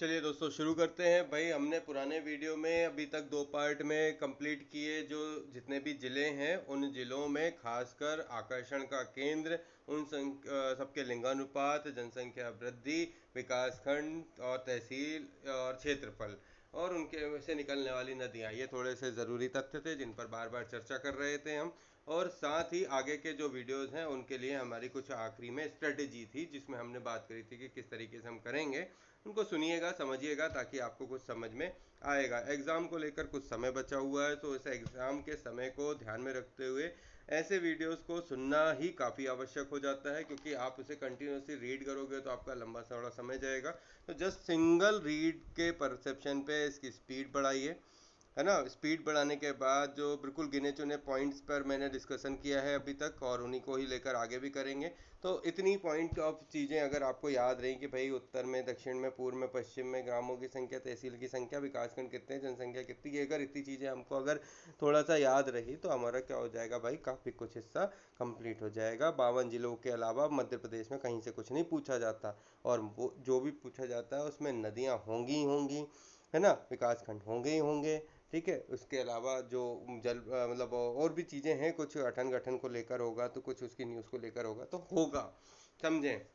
चलिए दोस्तों शुरू करते हैं। भाई हमने पुराने वीडियो में अभी तक 2 पार्ट में कंप्लीट किए जो जितने भी ज़िले हैं उन ज़िलों में खासकर आकर्षण का केंद्र, सबके लिंगानुपात, जनसंख्या वृद्धि, विकासखंड और तहसील और क्षेत्रफल और उनके से निकलने वाली नदियाँ, ये थोड़े से ज़रूरी तथ्य थे जिन पर बार बार चर्चा कर रहे थे हम। और साथ ही आगे के जो वीडियोस हैं उनके लिए हमारी कुछ आखिरी में स्ट्रेटेजी थी जिसमें हमने बात करी थी कि किस तरीके से हम करेंगे। उनको सुनिएगा, समझिएगा ताकि आपको कुछ समझ में आएगा। एग्ज़ाम को लेकर कुछ समय बचा हुआ है तो इस एग्ज़ाम के समय को ध्यान में रखते हुए ऐसे वीडियोस को सुनना ही काफ़ी आवश्यक हो जाता है, क्योंकि आप उसे कंटिन्यूसली रीड करोगे तो आपका लंबा थोड़ा समय जाएगा। तो जस्ट सिंगल रीड के परसेप्शन पे इसकी स्पीड बढ़ाइए, है ना। स्पीड बढ़ाने के बाद जो बिल्कुल गिने चुने पॉइंट्स पर मैंने डिस्कशन किया है अभी तक और उन्हीं को ही लेकर आगे भी करेंगे। तो इतनी पॉइंट ऑफ चीज़ें अगर आपको याद रही कि भाई उत्तर में, दक्षिण में, पूर्व में, पश्चिम में ग्रामों की संख्या, तहसील की संख्या, विकासखंड कितने, जनसंख्या कितनी, अगर इतनी चीज़ें हमको अगर थोड़ा सा याद रही तो हमारा क्या हो जाएगा भाई, काफ़ी कुछ हिस्सा कंप्लीट हो जाएगा। 52 जिलों के अलावा मध्य प्रदेश में कहीं से कुछ नहीं पूछा जाता, और वो जो भी पूछा जाता है उसमें नदियाँ होंगी ही होंगी, है ना, विकासखंड होंगे ही होंगे। ठीक है, उसके अलावा जो मतलब और भी चीज़ें हैं, कुछ अठन गठन को लेकर होगा तो कुछ उसकी न्यूज़ को लेकर होगा तो होगा, समझें।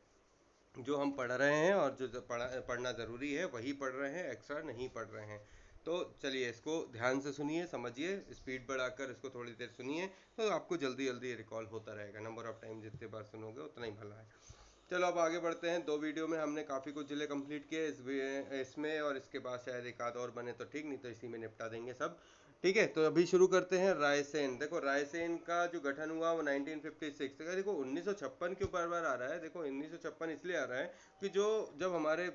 जो हम पढ़ रहे हैं और जो पढ़ना ज़रूरी है वही पढ़ रहे हैं, एक्स्ट्रा नहीं पढ़ रहे हैं। तो चलिए इसको ध्यान से सुनिए, समझिए, स्पीड बढ़ाकर इसको थोड़ी देर सुनिए तो आपको जल्दी जल्दी रिकॉल होता रहेगा। नंबर ऑफ टाइम जितने बार सुनोगे उतना ही भला है। चलो अब आगे बढ़ते हैं। 2 वीडियो में हमने काफ़ी कुछ ज़िले कंप्लीट किए इसमें, और इसके बाद शायद एक आध और बने तो ठीक, नहीं तो इसी में निपटा देंगे सब। ठीक है, तो अभी शुरू करते हैं। रायसेन, देखो रायसेन का जो गठन हुआ वो 1956। देखो 1956 क्यों बार बार आ रहा है, देखो 1956 इसलिए आ रहा है कि जो जब हमारे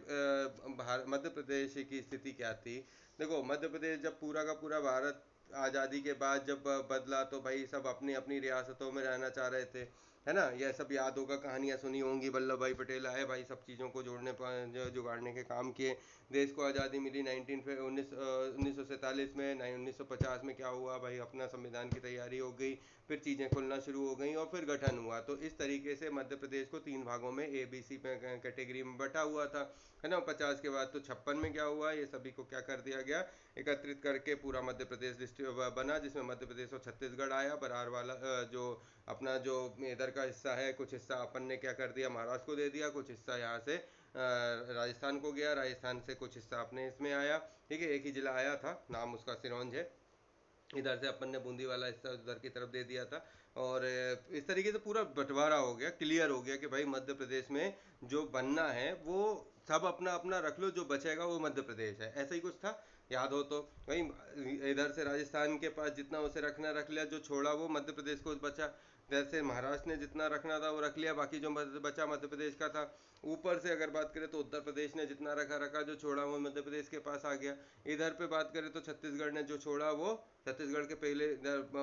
मध्य प्रदेश की स्थिति क्या थी। देखो मध्य प्रदेश जब पूरा का पूरा भारत आज़ादी के बाद जब बदला तो भाई सब अपनी अपनी रियासतों में रहना चाह रहे थे, है ना। यह सब याद होगा, कहानियाँ सुनी होंगी, वल्लभ भाई पटेल आए भाई, सब चीज़ों को जोड़ने पर जुगाड़ने के काम किए। देश को आज़ादी मिली 1947 में। 1950 में क्या हुआ भाई, अपना संविधान की तैयारी हो गई, फिर चीज़ें खुलना शुरू हो गई और फिर गठन हुआ। तो इस तरीके से मध्य प्रदेश को 3 भागों में ABC कैटेगरी में बटा हुआ था, है ना। 50 के बाद तो 56 में क्या हुआ, ये सभी को क्या कर दिया गया, एकत्रित करके पूरा मध्य प्रदेश डिस्ट्रिक्ट बना, जिसमें मध्य प्रदेश और छत्तीसगढ़ आया। बरार वाला जो अपना जो इधर का हिस्सा है, कुछ हिस्सा अपन ने क्या कर दिया, महाराष्ट्र को दे दिया, कुछ हिस्सा यहाँ से राजस्थान को गया, राजस्थान से कुछ हिस्सा अपने इसमें आया। ठीक है, एक ही जिला आया था, नाम उसका सिरोंज है। इधर से अपन ने बूंदी वाला हिस्सा उधर की तरफ दे दिया था। और इस तरीके से पूरा बंटवारा हो गया, क्लियर हो गया कि भाई मध्य प्रदेश में जो बनना है वो सब अपना अपना रख लो, जो बचेगा वो मध्य प्रदेश है, ऐसा ही कुछ था, याद हो तो। भाई इधर से राजस्थान के पास जितना उसे रखना रख लिया, जो छोड़ा वो मध्य प्रदेश को बचा। जैसे महाराष्ट्र ने जितना रखना था वो रख लिया, बाकी जो बचा मध्य प्रदेश का था। ऊपर से अगर बात करें तो उत्तर प्रदेश ने जितना रखा रखा, जो छोड़ा वो मध्य प्रदेश के पास आ गया। इधर पे बात करें तो छत्तीसगढ़ ने जो छोड़ा वो छत्तीसगढ़ के पहले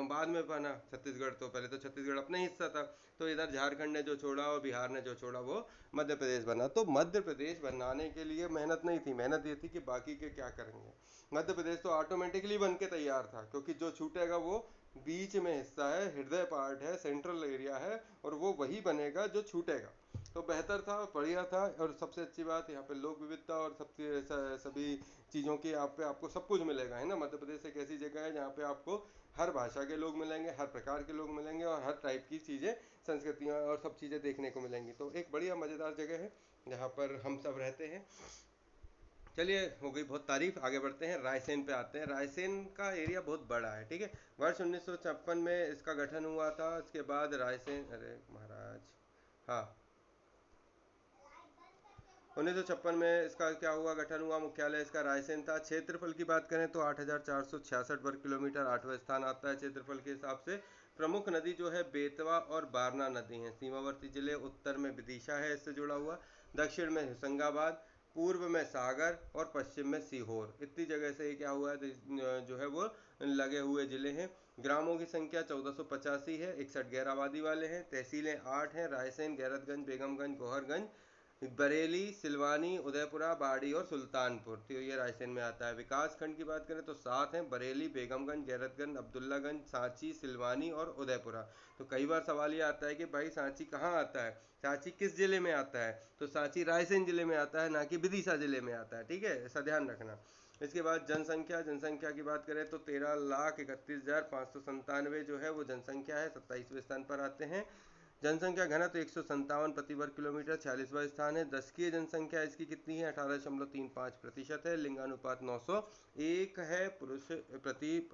बाद में बना। छत्तीसगढ़ तो पहले तो छत्तीसगढ़ अपना हिस्सा था। तो इधर झारखंड ने जो छोड़ा और बिहार ने जो छोड़ा वो मध्य प्रदेश बना। तो मध्य प्रदेश बनाने के लिए मेहनत नहीं थी, मेहनत ये थी कि बाकी के क्या करेंगे। मध्य प्रदेश तो ऑटोमेटिकली बन के तैयार था, क्योंकि जो छूटेगा वो बीच में हिस्सा है, हृदय पार्ट है, सेंट्रल एरिया है, और वो वही बनेगा जो छूटेगा। तो बेहतर था, बढ़िया था। और सबसे अच्छी बात यहाँ पे लोक विविधता और सबसे सभी चीज़ों की आप पे आपको सब कुछ मिलेगा, है ना। मध्य प्रदेश एक ऐसी जगह है जहाँ पे आपको हर भाषा के लोग मिलेंगे, हर प्रकार के लोग मिलेंगे, और हर टाइप की चीज़ें, संस्कृतियाँ और सब चीज़ें देखने को मिलेंगी। तो एक बढ़िया मज़ेदार जगह है जहाँ पर हम सब रहते हैं। चलिए हो गई बहुत तारीफ, आगे बढ़ते हैं। रायसेन पे आते हैं। रायसेन का एरिया बहुत बड़ा है, ठीक है। वर्ष 1956 में इसका गठन हुआ था। इसके बाद रायसेन, अरे महाराज, हाँ, 1956 में इसका क्या हुआ, गठन हुआ। मुख्यालय इसका रायसेन था। क्षेत्रफल की बात करें तो 8,466 वर्ग किलोमीटर 8वां स्थान आता है क्षेत्रफल के हिसाब से। प्रमुख नदी जो है बेतवा और बारना नदी है। सीमावर्ती जिले, उत्तर में विदिशा है इससे जुड़ा हुआ, दक्षिण में होशंगाबाद, पूर्व में सागर और पश्चिम में सीहोर। इतनी जगह से ही क्या हुआ है जो है वो लगे हुए जिले हैं। ग्रामों की संख्या 1485 है, 61 गैर आबादी वाले हैं। तहसीलें 8 हैं, रायसेन, गैरतगंज, बेगमगंज, गौहरगंज, बरेली, सिलवानी, उदयपुरा, बाड़ी और सुल्तानपुर, तो ये रायसेन में आता है। विकास खंड की बात करें तो 7 हैं, बरेली, बेगमगंज, गैरतगंज, अब्दुल्लागंज, सांची, सिलवानी और उदयपुरा। तो कई बार सवाल ये आता है कि भाई सांची कहाँ आता है, सांची किस जिले में आता है, तो सांची रायसेन जिले में आता है, ना कि विदिशा जिले में आता है, ठीक है, ऐसा ध्यान रखना। इसके बाद जनसंख्या की बात करें तो 13,31,597 जो है वो जनसंख्या है, 27वें स्थान पर आते हैं। जनसंख्या घनत्व 157 प्रति वर्ग किलोमीटर, 46वां स्थान है। दशकीय जनसंख्या इसकी कितनी है, 18.35% है। लिंगानुपात 901 है, पुरुष प्रति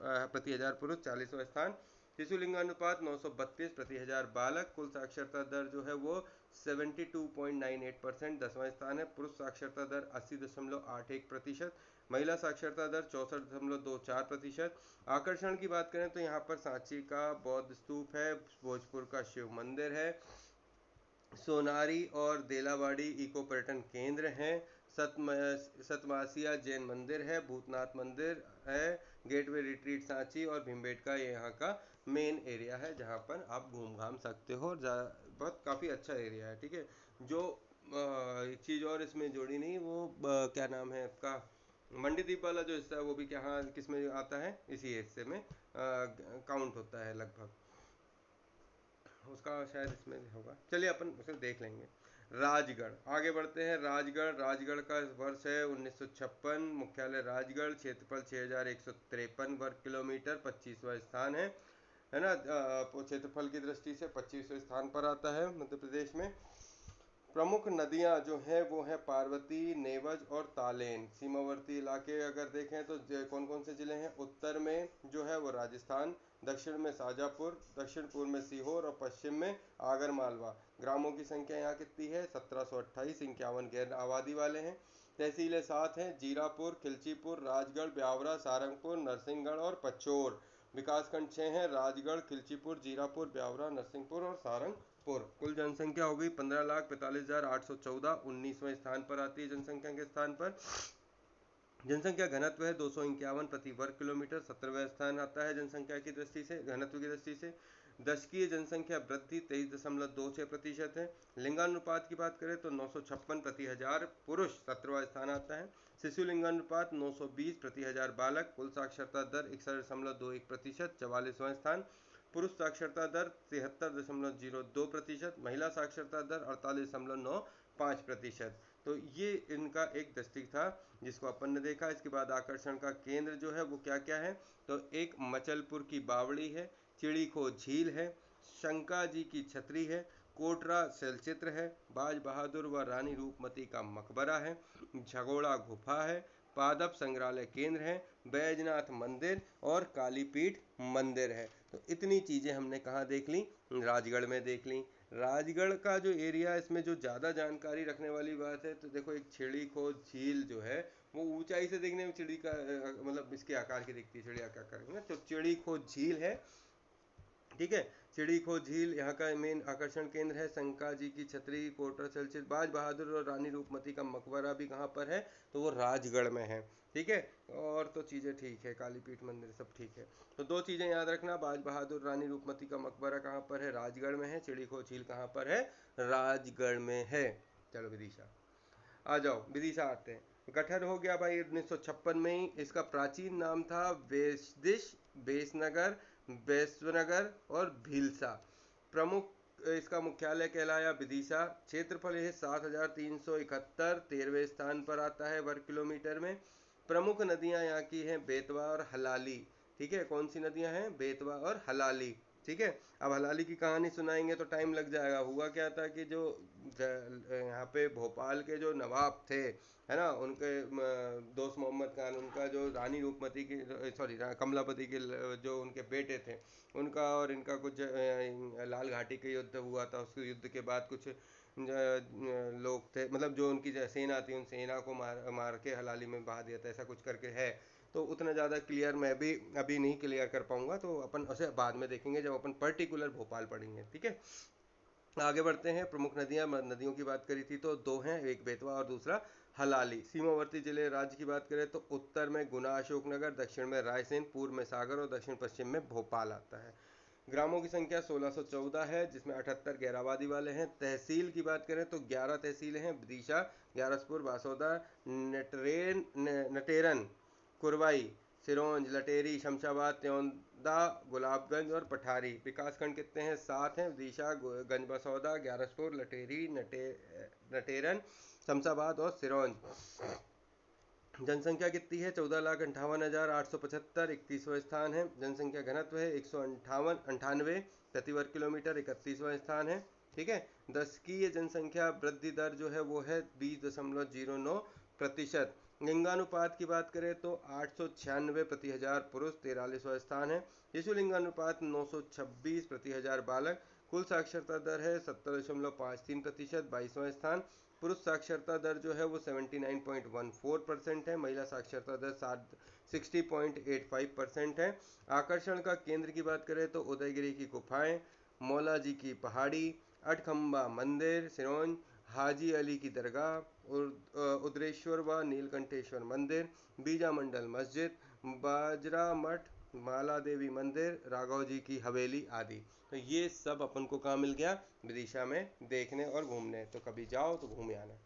हजार पुरुष, 40वां स्थान। शिशु लिंगानुपात 932 प्रति हजार बालक। कुल साक्षरता दर जो है वो 72.98%, 10वां स्थान है। पुरुष साक्षरता दर 80.81%, महिला साक्षरता दर 64.24%। आकर्षण की बात करें तो यहाँ पर सांची का बौद्ध स्तूप है, भोजपुर का शिव मंदिर है, सोनारी और देलावाड़ी इको पर्यटन केंद्र हैं, सतमासिया जैन मंदिर है, भूतनाथ मंदिर है, गेटवे रिट्रीट सांची और भीमबेटका ये यहाँ का मेन एरिया है जहाँ पर आप घूम घाम सकते हो। बहुत काफ़ी अच्छा एरिया है, ठीक है। जो एक चीज़ और इसमें जोड़ी नहीं, वो क्या नाम है आपका, मंडी द्वीप वाला जो हिस्सा है वो भी कहाँ किस में आता है, इसी हिस्से में काउंट होता है लगभग, उसका शायद इसमें होगा, चलिए अपन उसे देख लेंगे। राजगढ़, आगे बढ़ते हैं। राजगढ़ का वर्ष है 1956, मुख्यालय राजगढ़, क्षेत्रफल 6153 वर्ग किलोमीटर, 25वां स्थान है ना। क्षेत्रफल की दृष्टि से 25वें स्थान पर आता है मध्य प्रदेश में। प्रमुख नदियां जो हैं वो हैं पार्वती, नेवज और तालेन। सीमावर्ती इलाके अगर देखें तो कौन कौन से जिले हैं, उत्तर में जो है वो राजस्थान, दक्षिण में शाजापुर, दक्षिण पूर्व में सीहोर और पश्चिम में आगर मालवा। ग्रामों की संख्या यहाँ कितनी है, 1728, 51 गैर आबादी वाले हैं। तहसीलें 7 हैं, जीरापुर, खिलचीपुर, राजगढ़, ब्यावरा, सारंगपुर, नरसिंहगढ़ और पचोर। विकासखंड 6 हैं, राजगढ़, खिलचीपुर, जीरापुर, ब्यावरा, नरसिंहपुर और सारंगपुर। कुल जनसंख्या हो गई 15,45,814, 19वें स्थान पर आती है जनसंख्या के स्थान पर। जनसंख्या घनत्व है 251 प्रति वर्ग किलोमीटर, 17वां स्थान आता है जनसंख्या की दृष्टि से, घनत्व की दृष्टि से। दशकीय जनसंख्या वृद्धि 23.26% है। लिंगानुपात की बात करें तो 956 प्रति हजार पुरुष, 17वां स्थान आता है। शिशु लिंगानुपात 920 प्रति हजार बालक। कुल साक्षरता दर 61.21%, 44वां स्थान। पुरुष साक्षरता दर 73.02%, महिला साक्षरता दर 48.95%। तो ये इनका एक दृष्टिक था जिसको अपन ने देखा। इसके बाद आकर्षण का केंद्र जो है वो क्या क्या है, तो एक मचलपुर की बावड़ी है, चिड़ीखो झील है, शंका जी की छतरी है, कोटरा चलचित्र है, बाज बहादुर व रानी रूपमती का मकबरा है, झगोड़ा गुफा है, पादप संग्रहालय केंद्र है, बैजनाथ मंदिर और कालीपीठ मंदिर है। तो इतनी चीज़ें हमने कहाँ देख ली, राजगढ़ में देख ली। राजगढ़ का जो एरिया, इसमें जो ज़्यादा जानकारी रखने वाली बात है तो देखो, एक छिड़ीखो झील जो है वो ऊंचाई से देखने में चिड़ी का मतलब इसके आकार की दिखती है, चिड़िया का आकार है, तो छिड़ीखो झील है, ठीक है। चिड़ीखो झील यहाँ का मेन आकर्षण केंद्र है। शंका जी की छतरी, कोटरा चलचित्र, बाज बहादुर और रानी रूपमती का मकबरा भी कहाँ पर है, तो वो राजगढ़ में है, ठीक है। और तो चीज़ें ठीक है, कालीपीठ मंदिर सब ठीक है। तो दो चीज़ें याद रखना, बाज बहादुर रानी रूपमती का मकबरा कहाँ पर है, राजगढ़ में है। चिड़ीखो झील कहाँ पर है, राजगढ़ में है। चलो विदिशा आ जाओ, विदिशा आते हैं। गठन हो गया भाई 1956 में ही। इसका प्राचीन नाम था वेशदिश, बेसनगर, बेसवनगर और भीलसा। प्रमुख इसका मुख्यालय कहलाया विदिशा। क्षेत्रफल यह 7,371, 13वें स्थान पर आता है वर्ग किलोमीटर में। प्रमुख नदियां यहाँ की हैं बेतवा और हलाली, ठीक है। कौन सी नदियां हैं, बेतवा और हलाली, ठीक है। अब हलाली की कहानी सुनाएंगे तो टाइम लग जाएगा। हुआ क्या था कि जो यहाँ पे भोपाल के जो नवाब थे, है ना, उनके दोस्त मोहम्मद खान, उनका जो रानी रूपमती की, सॉरी कमलापति के जो उनके बेटे थे, उनका और इनका कुछ लाल घाटी के युद्ध हुआ था। उस युद्ध के बाद कुछ लोग थे, मतलब जो उनकी सेना थी, उन सेना को मार मार के हलाली में बहा दिया था, ऐसा कुछ करके है। तो उतना ज़्यादा क्लियर मैं भी अभी नहीं क्लियर कर पाऊंगा, तो अपन उसे बाद में देखेंगे जब अपन पर्टिकुलर भोपाल पढ़ेंगे, ठीक है। आगे बढ़ते हैं। प्रमुख नदियों की बात करी थी तो दो हैं, एक बेतवा और दूसरा हलाली। सीमावर्ती जिले राज्य की बात करें तो उत्तर में गुना अशोकनगर, दक्षिण में रायसेन, पूर्व में सागर और दक्षिण पश्चिम में भोपाल आता है। ग्रामों की संख्या 1614 है, जिसमें 78 गैराबादी वाले हैं। तहसील की बात करें तो 11 तहसीलें हैं। विदिशा, ग्यारसपुर, बासोदा, नटेरन, कुरवाई, सिरोंज, लटेरी, शमशाबाद, त्योंदा, गुलाबगंज और पठारी। विकासखंड कितने हैं? 7 हैं। विदिशा, गंज बसौदा, ग्यारसपुर, लटेरी, नटेरन, शमशाबाद और सिरोंज। जनसंख्या कितनी है? 14,58,875, 31वां स्थान है। जनसंख्या घनत्व है 198 प्रति वर्ग किलोमीटर, 31वां स्थान है। ठीक है। दशकीय जनसंख्या वृद्धि दर जो है वो है 20.09%। लिंगानुपात की बात करें तो 896 प्रति हजार पुरुष, 43वां स्थान है। शिशु लिंगानुपात 926 प्रति हजार बालक। कुल साक्षरता दर है 70.53%, 22वां स्थान। पुरुष साक्षरता दर जो है वो 79.14% है। महिला साक्षरता दर 60.85% है। आकर्षण का केंद्र की बात करें तो उदयगिरी की गुफाएं, मौला जी की पहाड़ी, अठखंबा मंदिर सिरोंज, हाजी अली की दरगाह, उद्रेश्वर व नीलकंठेश्वर मंदिर, बीजा मंडल मस्जिद, बाजरा मठ, माला देवी मंदिर, राघव जी की हवेली आदि। तो ये सब अपन को कहाँ मिल गया? विदिशा में देखने और घूमने। तो कभी जाओ तो घूम आना।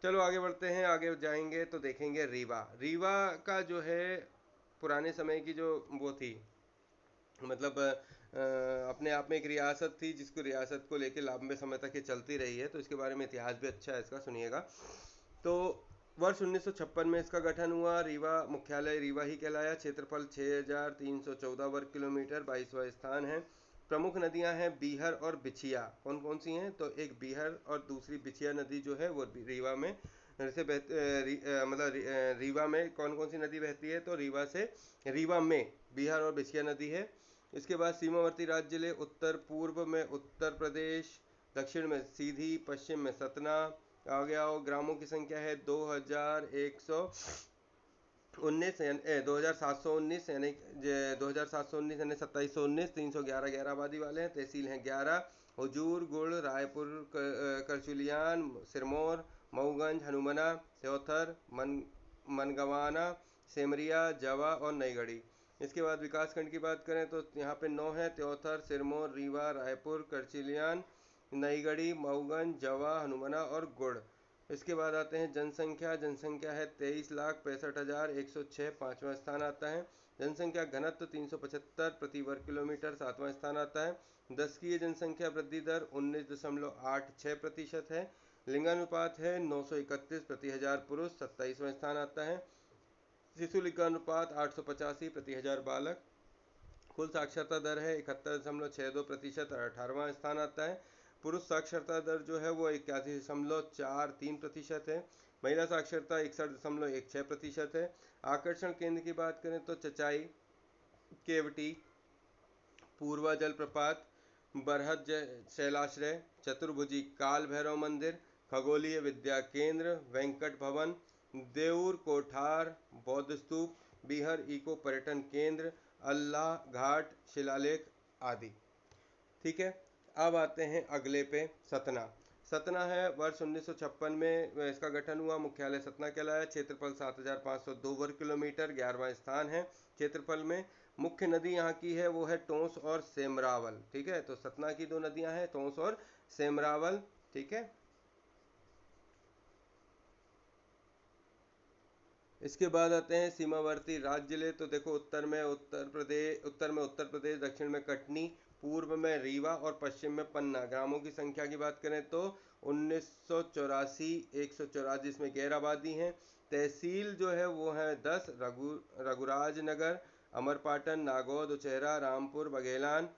चलो आगे बढ़ते हैं। आगे जाएंगे तो देखेंगे रीवा। रीवा का जो है पुराने समय की जो वो थी, मतलब अपने आप में एक रियासत थी, जिसको रियासत को लेकर लंबे समय तक ये चलती रही है। तो इसके बारे में इतिहास भी अच्छा है इसका, सुनिएगा। तो वर्ष 1956 में इसका गठन हुआ। रीवा मुख्यालय रीवा ही कहलाया। क्षेत्रफल 6,314 वर्ग किलोमीटर, 22वां स्थान है। प्रमुख नदियां हैं बीहर और बिछिया। कौन कौन सी हैं? तो एक बीहर और दूसरी बिछिया नदी जो है वो रीवा में से रीवा में कौन कौन सी नदी बहती है? तो रीवा में बिहार और बिछिया नदी है। इसके बाद सीमावर्ती राज्य जिले, उत्तर पूर्व में उत्तर प्रदेश, दक्षिण में सीधी, पश्चिम में सतना। आ गया। और ग्रामों की संख्या है 2,719 यानी 2,719 यानी 2,719, 311 गैराबादी वाले हैं। तहसील हैं 11, हुजूर, गुड़, रायपुर, करचुलियान, सिरमौर, मऊगंज, हनुमना, त्योथर, मनगवाना, सेमरिया, जवा और नईगढ़ी। इसके बाद विकासखंड की बात करें तो यहाँ पे 9 है। त्योथर, सिरमौर, रीवा, रायपुर, करचिलियान, नईगढ़ी, मऊगंज, जवा, हनुमना और गुड़। इसके बाद आते हैं जनसंख्या। जनसंख्या है 23,65,106, 5वां स्थान आता है। जनसंख्या घनत्व 375 प्रति वर्ग किलोमीटर, 7वां स्थान आता है। दशकीय जनसंख्या वृद्धि दर 19.86% है। लिंगानुपात है 931 प्रति हजार पुरुष, 27वां स्थान आता है। शिशु लिंगानुपात 885 प्रति हजार बालक। कुल साक्षरता दर है 71.62%, 18वां स्थान आता है। पुरुष साक्षरता दर जो है वो 81.43% है। महिला साक्षरता 61.16% है। आकर्षण केंद्र की बात करें तो चचाई, केवटी, पूर्वा जलप्रपात, बरहद शैलाश्रय, चतुर्भुजी काल भैरव मंदिर, खगोलीय विद्या केंद्र, वेंकट भवन, देऊर कोठार बौद्ध स्तूप, बिहर इको पर्यटन केंद्र, अल्लाह घाट शिलालेख आदि। ठीक है। अब आते हैं अगले पे, सतना। सतना है वर्ष 1956 में इसका गठन हुआ। मुख्यालय सतना कहलाया। क्षेत्रफल 7,502 वर्ग किलोमीटर, 11वां स्थान है क्षेत्रफल में। मुख्य नदी यहाँ की है वो है टोंस और सेमरावल। ठीक है। तो सतना की 2 नदियां हैं, टोंस और सेमरावल। ठीक है। इसके बाद आते हैं सीमावर्ती राज्य जिले। तो देखो उत्तर में उत्तर प्रदेश, दक्षिण में कटनी, पूर्व में रीवा और पश्चिम में पन्ना। ग्रामों की संख्या की बात करें तो 1984, 184 जिसमें गैर आबादी हैं। तहसील जो है वो है 10, रघुराज नगर, अमरपाटन, नागौद, उचेहरा, रामपुर बघेलान,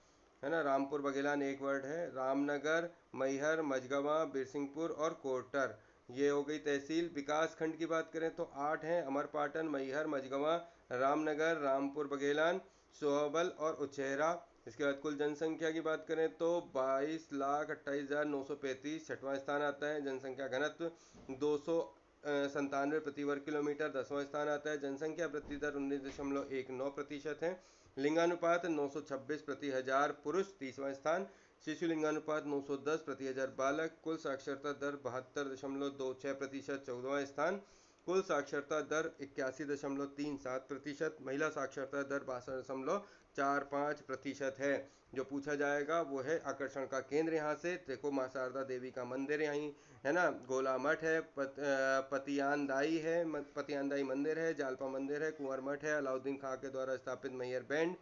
है ना, रामपुर बघेलान एक वर्ड है, रामनगर, मैहर, मझगवा, बिरसिंहपुर और कोटर। ये हो गई तहसील। विकास खंड की बात करें तो 8 हैं। अमरपाटन, मैहर, मझगवा, रामनगर, रामपुर बघेलान, सोहबल और उचेहरा। इसके बाद कुल जनसंख्या की बात करें तो 22,28,935, 6वां स्थान आता है। जनसंख्या घनत्व 297 प्रति वर्ग किलोमीटर, 10वां स्थान आता है। जनसंख्या वृद्धि दर 19.19% है। लिंगानुपात 926 प्रति हजार पुरुष, 30वां स्थान। शिशु लिंगानुपात 910 प्रति हजार बालक। कुल साक्षरता दर 72.26%, 14वां स्थान। कुल साक्षरता दर 81.37%, महिला साक्षरता दर 62.45% है। जो पूछा जाएगा वो है आकर्षण का केंद्र। यहाँ से देखो माँ शारदा देवी का मंदिर यहीं है ना, गोला मठ है, पतियानदाई है, पतियानदाई मंदिर है, जालपा मंदिर है, कुंवर मठ है, अलाउद्दीन खां के द्वारा स्थापित मैयर बैंड,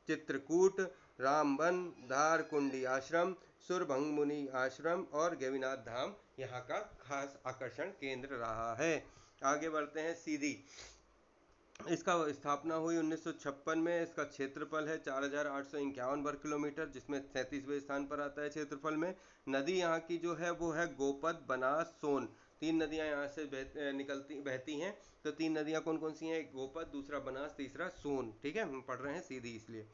चित्रकूट, रामबन, धार कुंडी आश्रम, सुरभंग मुनि आश्रम और गविनाथ धाम यहाँ का खास आकर्षण केंद्र रहा है। आगे बढ़ते हैं। सीधी, इसका स्थापना हुई 1956 में। इसका क्षेत्रफल है 4,851 वर्ग किलोमीटर, जिसमें 37वें स्थान पर आता है क्षेत्रफल में। नदी यहाँ की जो है वो है गोपद, बनास, सोन। तीन नदियाँ यहाँ से बहती हैं। तो तीन नदियाँ कौन कौन सी हैं? एक गोपद, दूसरा बनास, तीसरा सोन। ठीक है, हम पढ़ रहे हैं सीधी इसलिए।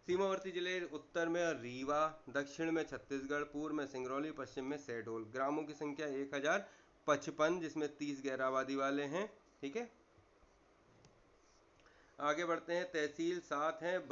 सीमावर्ती जिले उत्तर में रीवा, दक्षिण में छत्तीसगढ़, पूर्व में सिंगरौली, पश्चिम में शहडोल। ग्रामों की संख्या 1055, जिसमें 30 गैर आबादी वाले हैं। ठीक है, आगे बढ़ते हैं। तहसील 7 हैं।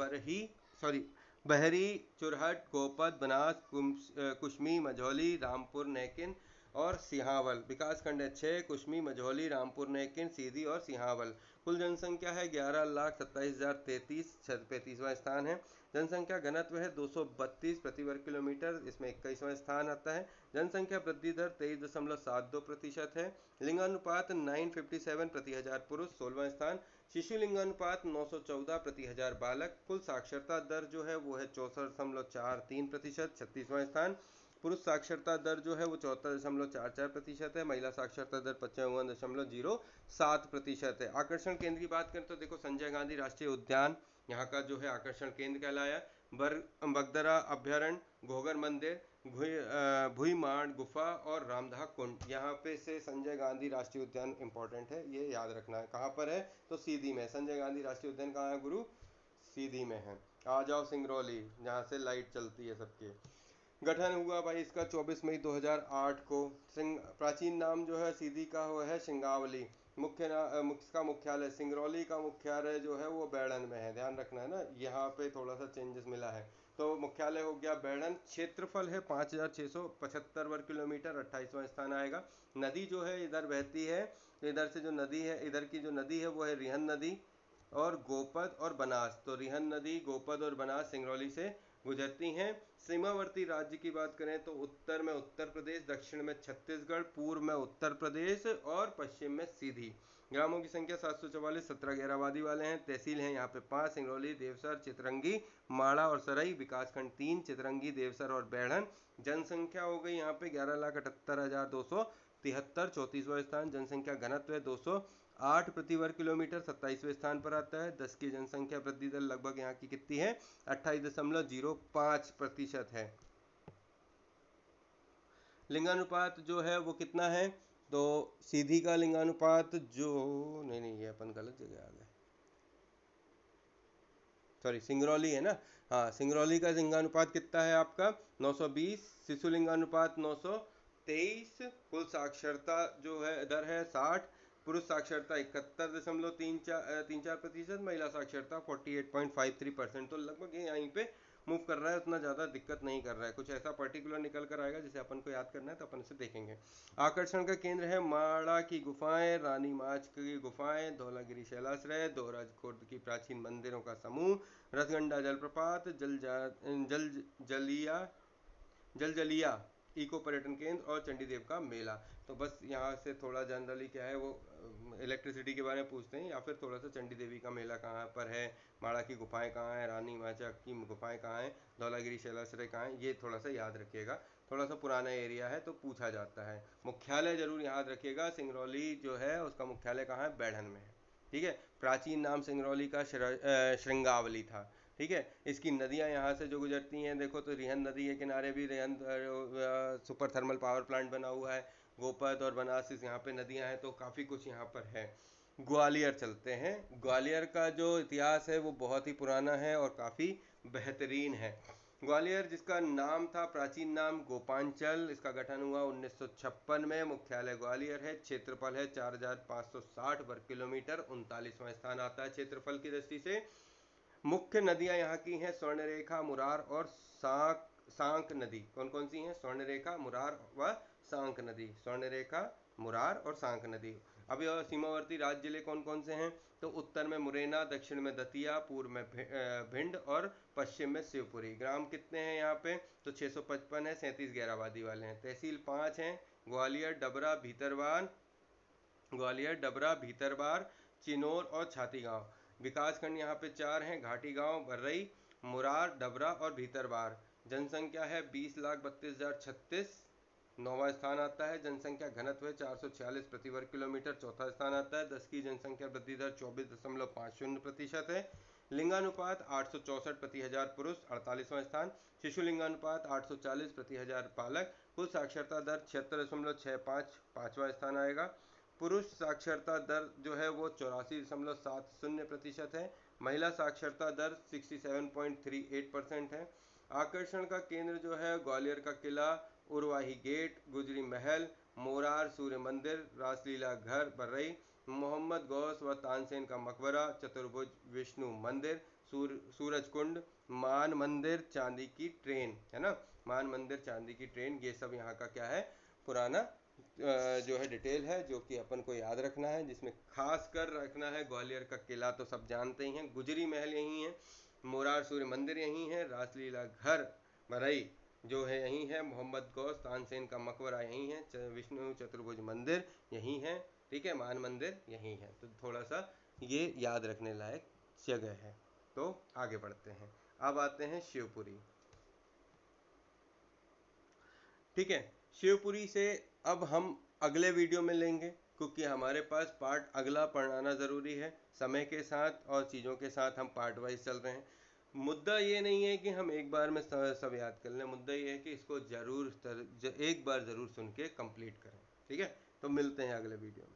बहरी, चुरहट, गोपद, बनास, कुश्मी, मझौली, रामपुर नैकिन और सिहावल। विकास खंड है 6, कुश्मी, मझौली, रामपुर नैकिन, सीधी और सिहावल। कुल जनसंख्या है 11,27,033, 35वां स्थान है। जनसंख्या घनत्व है 232 प्रति वर्ग किलोमीटर, इसमें 21वां स्थान आता है। जनसंख्या वृद्धि दर 23.72% है। लिंगानुपात 957 प्रति हजार पुरुष, 16वां स्थान। शिशु लिंगानुपात 914 प्रति हजार बालक। कुल साक्षरता दर जो है वो है 64.43%, 36वां स्थान। पुरुष साक्षरता दर जो है वो 74.44% है। महिला साक्षरता दर 55.07% है। आकर्षण केंद्र की बात करें तो देखो संजय गांधी राष्ट्रीय उद्यान यहाँ का जो है आकर्षण केंद्र कहलाया। बगदरा अभ्यारण्य, घोगर मंदिर, भुईमाड़ गुफा और रामधा कुंड। यहाँ पे से संजय गांधी राष्ट्रीय उद्यान इंपॉर्टेंट है, ये याद रखना है। कहाँ पर है? तो सीधी में। संजय गांधी राष्ट्रीय उद्यान कहाँ है गुरु? सीधी में है। आ जाओ सिंगरौली, जहाँ से लाइट चलती है सबके। गठन हुआ भाई इसका 24 मई 2008 को। प्राचीन नाम जो है सीधी का वो है सिंगावली। इसका मुख्यालय सिंगरौली का मुख्यालय जो है वो बैड़न में है, ध्यान रखना है ना, यहाँ पे थोड़ा सा चेंजेस मिला है। तो मुख्यालय हो गया बैड़न। क्षेत्रफल है 5,675 वर्ग किलोमीटर, 28वां स्थान आएगा। नदी जो है इधर बहती है, तो इधर से जो नदी है, इधर की जो नदी है वो है रिहन नदी और गोपद और बनास। तो रिहन नदी, गोपद और बनास सिंगरौली से गुजरती हैं। सीमावर्ती राज्य की बात करें तो उत्तर में उत्तर प्रदेश, दक्षिण में छत्तीसगढ़, पूर्व में उत्तर प्रदेश और पश्चिम में सीधी। ग्रामों की संख्या 744, 17 गैर आबादी वाले हैं। तहसील हैं यहाँ पे 5, सिंगरौली, देवसर, चितरंगी, माड़ा और सराई। विकास खंड 3, चितरंगी, देवसर और बैढ़न। जनसंख्या हो गई यहाँ पे 11,78,273, 34वां स्थान। जनसंख्या घनत्व है 208 प्रति वर्ग किलोमीटर, 27वें स्थान पर आता है। 10 की जनसंख्या वृद्धि दर लगभग यहाँ की कितनी है? 28.05% है। लिंगानुपात जो है वो कितना है? तो सीधी का लिंगानुपात जो नहीं, ये अपन गलत जगह आ गए, सॉरी, सिंगरौली है ना। हाँ, सिंगरौली का लिंगानुपात कितना है आपका? 920। शिशु लिंगानुपात 923। कुल साक्षरता जो है दर है 60। पुरुष साक्षरता 71.34%, महिला साक्षरता 48.53%। तो लगभग ये यहीं पे मूव कर रहा है, उतना ज़्यादा दिक्कत नहीं कर रहा है। कुछ ऐसा पर्टिकुलर निकल कर आएगा जिसे अपन को याद करना है तो अपन इसे देखेंगे। आकर्षण का केंद्र है माड़ा की गुफाएं, रानी माच की गुफाएं, धौलागिरी शैलाश्रय, दोहराज खुर्द की प्राचीन मंदिरों का समूह, रसगंडा जलप्रपात, जलजलिया इको पर्यटन केंद्र और चंडीदेव का मेला। तो बस यहाँ से थोड़ा जनरली क्या है वो इलेक्ट्रिसिटी के बारे में पूछते हैं, या फिर थोड़ा सा चंडी देवी का मेला कहाँ पर है, माड़ा की गुफाएं कहाँ हैं, रानी माचा की गुफाएं कहाँ हैं, धौलागिरी शैलाश्रय कहाँ है, ये थोड़ा सा याद रखिएगा। थोड़ा सा पुराना एरिया है तो पूछा जाता है। मुख्यालय जरूर याद रखिएगा, सिंगरौली जो है उसका मुख्यालय कहाँ है? बैढ़न में है। ठीक है, प्राचीन नाम सिंगरौली का श्रृंगावली था। ठीक है, इसकी नदियाँ यहाँ से जो गुजरती हैं देखो, तो रिहन नदी के किनारे भी रिहन सुपर थर्मल पावर प्लांट बना हुआ है। गोपद और बनास यहाँ पे नदियाँ हैं, तो काफ़ी कुछ यहाँ पर है। ग्वालियर चलते हैं। ग्वालियर का जो इतिहास है वो बहुत ही पुराना है और काफ़ी बेहतरीन है। ग्वालियर जिसका नाम था, प्राचीन नाम गोपांचल, इसका गठन हुआ 1956 में। मुख्यालय ग्वालियर है। क्षेत्रफल है 4,560 वर्ग किलोमीटर, 39वां स्थान आता है क्षेत्रफल की दृष्टि से। मुख्य नदियां यहाँ की हैं स्वर्णरेखा, मुरार और सांक नदी। कौन कौन सी हैं? स्वर्णरेखा, मुरार व सांक नदी। स्वर्णरेखा, मुरार और सांक नदी। अब यह सीमावर्ती राज्य जिले कौन कौन से हैं? तो उत्तर में मुरैना, दक्षिण में दतिया, पूर्व में भिंड और पश्चिम में शिवपुरी। ग्राम कितने हैं यहाँ पे? तो 655 है, 37 गैर आबादी वाले हैं। तहसील 5 हैं, ग्वालियर, डबरा, भीतरवार, चिनोर और छाती गांव। विकास खंड यहाँ पे 4 हैं, घाटी गांव, बर्रई, मुरार, डबरा और भीतरवार। जनसंख्या है 20,32,036, 9वां स्थान आता है। जनसंख्या घनत्व है 446 प्रति वर्ग किलोमीटर, चौथा स्थान आता है। 10 की जनसंख्या वृद्धि दर 24.50% है। लिंगानुपात 864 प्रति हजार पुरुष, 48वां स्थान। शिशु लिंगानुपात 840 प्रति हजार बालक। कुल साक्षरता दर 76.65, 5वां स्थान आएगा। पुरुष साक्षरता दर जो है वो 84.70% है। महिला साक्षरता दर 67.38% है। आकर्षण का केंद्र जो है ग्वालियर का किला, उरवाही गेट, गुजरी महल, मोरार सूर्य मंदिर, रासलीला घर बर्रई, मोहम्मद गौस व तानसेन का मकबरा, चतुर्भुज विष्णु मंदिर, सूरज कुंड, मान मंदिर, चांदी की ट्रेन, है ना, मान मंदिर, चांदी की ट्रेन, ये सब यहाँ का क्या है, पुराना जो है डिटेल है, जो कि अपन को याद रखना है, जिसमें खास कर रखना है ग्वालियर का किला तो सब जानते ही हैं, गुजरी महल यहीं है, मोरार सूर्य मंदिर यहीं है, रासलीला घर बरई जो है यहीं है, मोहम्मद गौस तानसेन का मकबरा यहीं है, विष्णु चतुर्भुज मंदिर यहीं है, ठीक है, मान मंदिर यहीं है। तो थोड़ा सा ये याद रखने लायक जगह है। तो आगे बढ़ते हैं, अब आते हैं शिवपुरी। ठीक है, शिवपुरी से अब हम अगले वीडियो में लेंगे, क्योंकि हमारे पास पार्ट अगला पढ़ाना ज़रूरी है, समय के साथ और चीज़ों के साथ हम पार्ट वाइज चल रहे हैं। मुद्दा ये नहीं है कि हम एक बार में सब याद कर लें, मुद्दा ये है कि इसको ज़रूर एक बार ज़रूर सुन के कंप्लीट करें। ठीक है, तो मिलते हैं अगले वीडियो में।